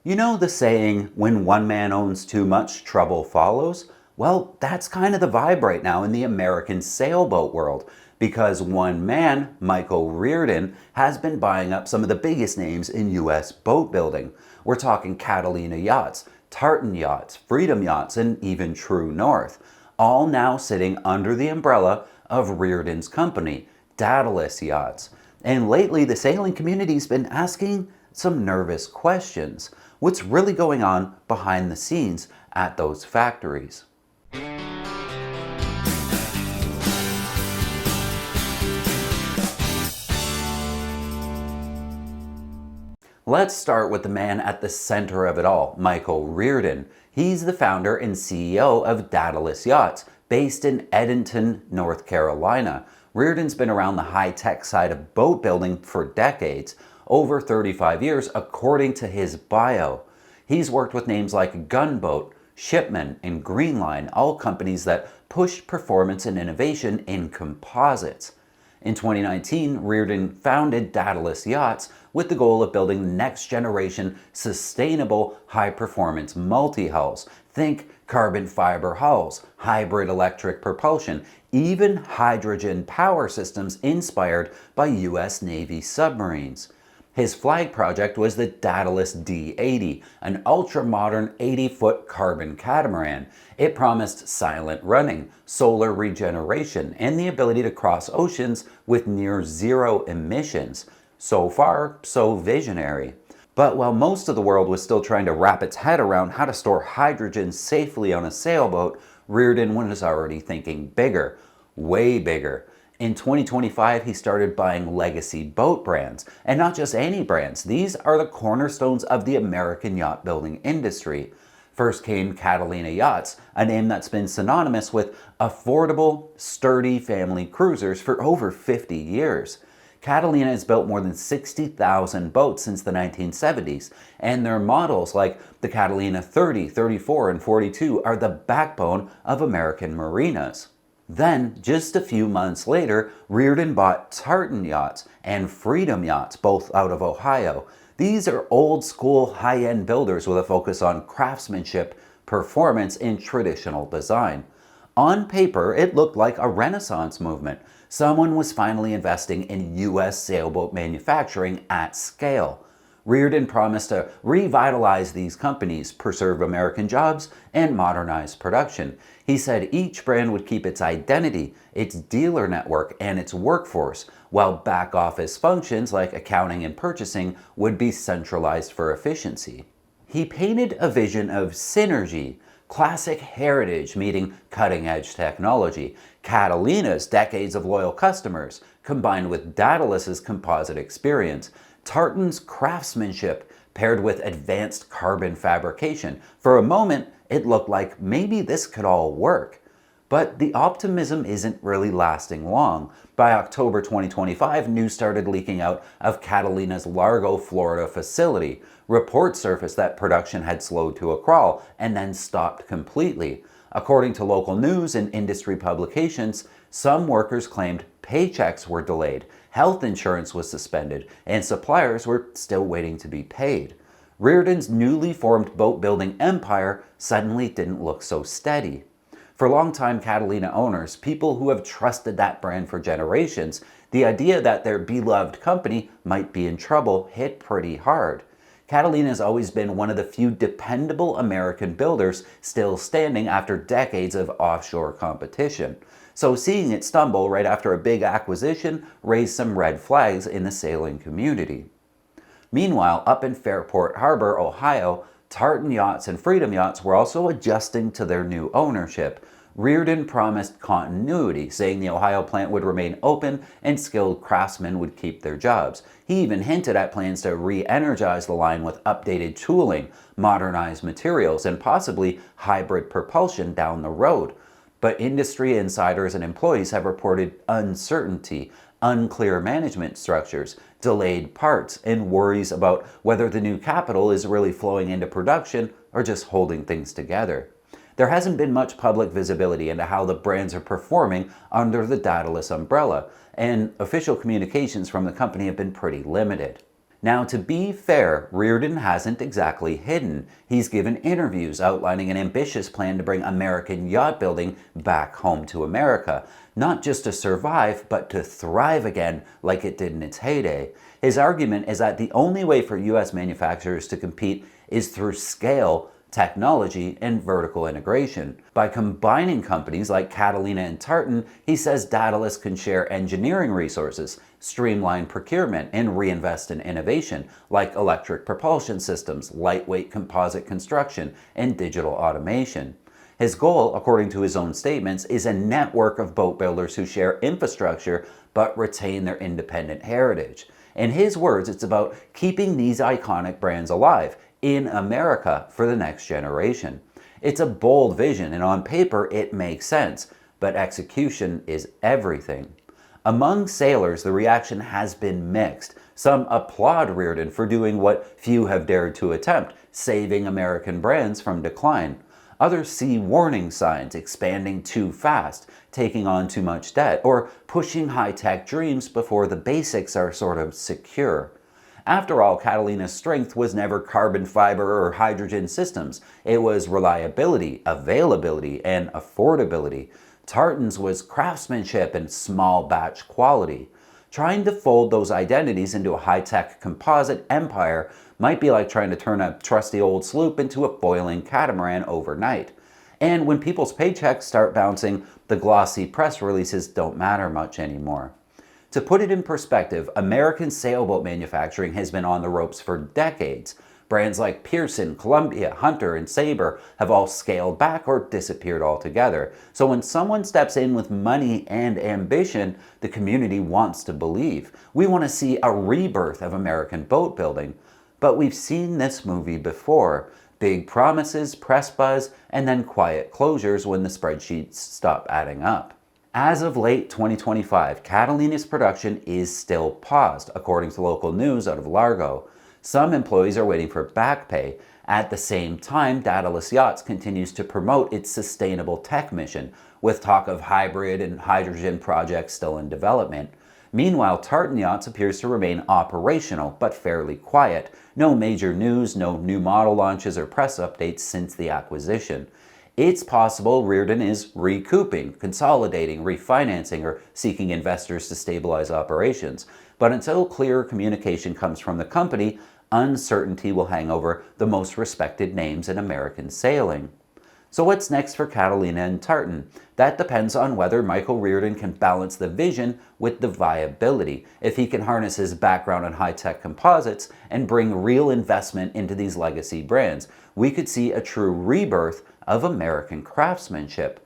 You know the saying, when one man owns too much, trouble follows? Well, that's kind of the vibe right now in the American sailboat world, because one man, Michael Reardon, has been buying up some of the biggest names in US boat building. We're talking Catalina Yachts, Tartan Yachts, Freedom Yachts, and even True North, all now sitting under the umbrella of Reardon's company, Daedalus Yachts. And lately, the sailing community's been asking some nervous questions. What's really going on behind the scenes at those factories? Let's start with the man at the center of it all, Michael Reardon. He's the founder and CEO of Daedalus Yachts, based in Edenton, North Carolina. Reardon's been around the high-tech side of boat building for decades, over 35 years according to his bio. He's worked with names like Gunboat, Shipman, and Greenline, all companies that push performance and innovation in composites. In 2019, Reardon founded Daedalus Yachts with the goal of building the next generation sustainable high-performance multi-hulls. Think carbon fiber hulls, hybrid electric propulsion, even hydrogen power systems inspired by US Navy submarines. His flag project was the Daedalus D80, an ultra-modern 80-foot carbon catamaran. It promised silent running, solar regeneration, and the ability to cross oceans with near zero emissions. So far, so visionary. But while most of the world was still trying to wrap its head around how to store hydrogen safely on a sailboat, Reardon was already thinking bigger, way bigger. In 2025, he started buying legacy boat brands, and not just any brands. These are the cornerstones of the American yacht building industry. First came Catalina Yachts, a name that's been synonymous with affordable, sturdy family cruisers for over 50 years. Catalina has built more than 60,000 boats since the 1970s, and their models like the Catalina 30, 34, and 42 are the backbone of American marinas. Then, just a few months later, Reardon bought Tartan Yachts and Freedom Yachts, both out of Ohio. These are old-school, high-end builders with a focus on craftsmanship, performance, and traditional design. On paper, it looked like a Renaissance movement. Someone was finally investing in U.S. sailboat manufacturing at scale. Reardon promised to revitalize these companies, preserve American jobs, and modernize production. He said each brand would keep its identity, its dealer network, and its workforce, while back-office functions like accounting and purchasing would be centralized for efficiency. He painted a vision of synergy, classic heritage meeting cutting-edge technology, Catalina's decades of loyal customers, combined with Daedalus's composite experience, Tartan's craftsmanship paired with advanced carbon fabrication. For a moment, it looked like maybe this could all work. But the optimism isn't really lasting long. By October 2025, news started leaking out of Catalina's Largo, Florida facility. Reports surfaced that production had slowed to a crawl and then stopped completely. According to local news and industry publications, some workers claimed paychecks were delayed, health insurance was suspended, and suppliers were still waiting to be paid. Reardon's newly formed boat building empire suddenly didn't look so steady. For longtime Catalina owners, people who have trusted that brand for generations, the idea that their beloved company might be in trouble hit pretty hard. Catalina has always been one of the few dependable American builders still standing after decades of offshore competition. So seeing it stumble right after a big acquisition raised some red flags in the sailing community. Meanwhile, up in Fairport Harbor, Ohio, Tartan Yachts and Freedom Yachts were also adjusting to their new ownership. Reardon promised continuity, saying the Ohio plant would remain open and skilled craftsmen would keep their jobs. He even hinted at plans to re-energize the line with updated tooling, modernized materials, and possibly hybrid propulsion down the road. But industry insiders and employees have reported uncertainty, unclear management structures, delayed parts, and worries about whether the new capital is really flowing into production or just holding things together. There hasn't been much public visibility into how the brands are performing under the Daedalus umbrella, and official communications from the company have been pretty limited. Now, to be fair, Reardon hasn't exactly hidden. He's given interviews outlining an ambitious plan to bring American yacht building back home to America, not just to survive, but to thrive again like it did in its heyday. His argument is that the only way for US manufacturers to compete is through scale, technology, and vertical integration. By combining companies like Catalina and Tartan, he says Daedalus can share engineering resources, streamline procurement, and reinvest in innovation like electric propulsion systems, lightweight composite construction, and digital automation. His goal, according to his own statements, is a network of boat builders who share infrastructure but retain their independent heritage. In his words, it's about keeping these iconic brands alive in America for the next generation. It's a bold vision, and on paper it makes sense, but execution is everything. Among sailors, the reaction has been mixed. Some applaud Reardon for doing what few have dared to attempt, saving American brands from decline. Others see warning signs, expanding too fast, taking on too much debt, or pushing high-tech dreams before the basics are sort of secure. After all, Catalina's strength was never carbon fiber or hydrogen systems. It was reliability, availability, and affordability. Tartan's was craftsmanship and small batch quality. Trying to fold those identities into a high-tech composite empire might be like trying to turn a trusty old sloop into a boiling catamaran overnight. And when people's paychecks start bouncing, the glossy press releases don't matter much anymore. To put it in perspective, American sailboat manufacturing has been on the ropes for decades. Brands like Pearson, Columbia, Hunter, and Sabre have all scaled back or disappeared altogether. So when someone steps in with money and ambition, the community wants to believe. We want to see a rebirth of American boat building. But we've seen this movie before. Big promises, press buzz, and then quiet closures when the spreadsheets stop adding up. As of late 2025, Catalina's production is still paused, according to local news out of Largo. Some employees are waiting for back pay. At the same time, Daedalus Yachts continues to promote its sustainable tech mission, with talk of hybrid and hydrogen projects still in development. Meanwhile, Tartan Yachts appears to remain operational, but fairly quiet. No major news, no new model launches or press updates since the acquisition. It's possible Reardon is recouping, consolidating, refinancing, or seeking investors to stabilize operations. But until clearer communication comes from the company, uncertainty will hang over the most respected names in American sailing. So what's next for Catalina and Tartan? That depends on whether Michael Reardon can balance the vision with the viability, if he can harness his background in high-tech composites and bring real investment into these legacy brands. We could see a true rebirth of American craftsmanship.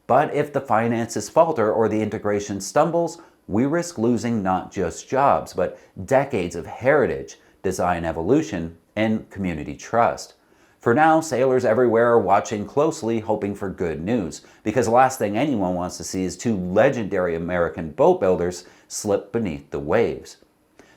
But if the finances falter or the integration stumbles, we risk losing not just jobs, but decades of heritage, design evolution, and community trust. For now, sailors everywhere are watching closely, hoping for good news, because the last thing anyone wants to see is two legendary American boat builders slip beneath the waves.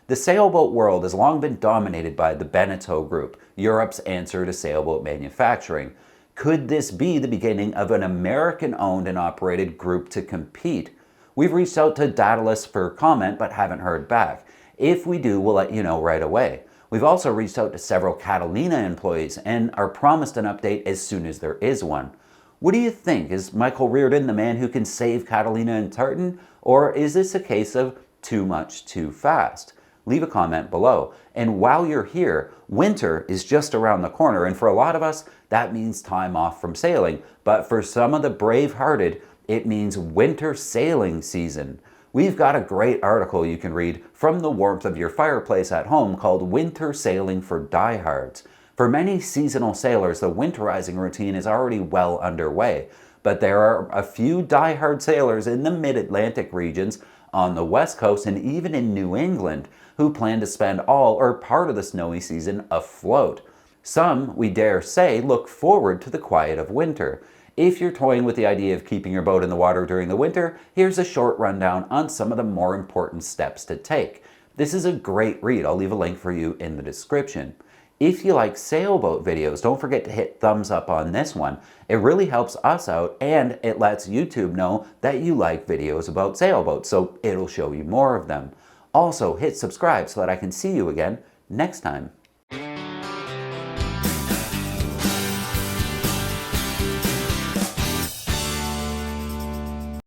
The sailboat world has long been dominated by the Beneteau Group, Europe's answer to sailboat manufacturing. Could this be the beginning of an American-owned and operated group to compete? We've reached out to Daedalus for comment, but haven't heard back. If we do, we'll let you know right away. We've also reached out to several Catalina employees and are promised an update as soon as there is one. What do you think? Is Michael Reardon the man who can save Catalina and Tartan? Or is this a case of too much too fast? Leave a comment below. And while you're here, winter is just around the corner, and for a lot of us, that means time off from sailing. But for some of the brave-hearted, it means winter sailing season. We've got a great article you can read from the warmth of your fireplace at home called Winter Sailing for Diehards. For many seasonal sailors, the winterizing routine is already well underway, but there are a few diehard sailors in the mid-Atlantic regions, on the West Coast, and even in New England, who plan to spend all or part of the snowy season afloat. Some, we dare say, look forward to the quiet of winter. If you're toying with the idea of keeping your boat in the water during the winter, here's a short rundown on some of the more important steps to take. This is a great read. I'll leave a link for you in the description. If you like sailboat videos, don't forget to hit thumbs up on this one. It really helps us out, and it lets YouTube know that you like videos about sailboats, so it'll show you more of them. Also, hit subscribe so that I can see you again next time.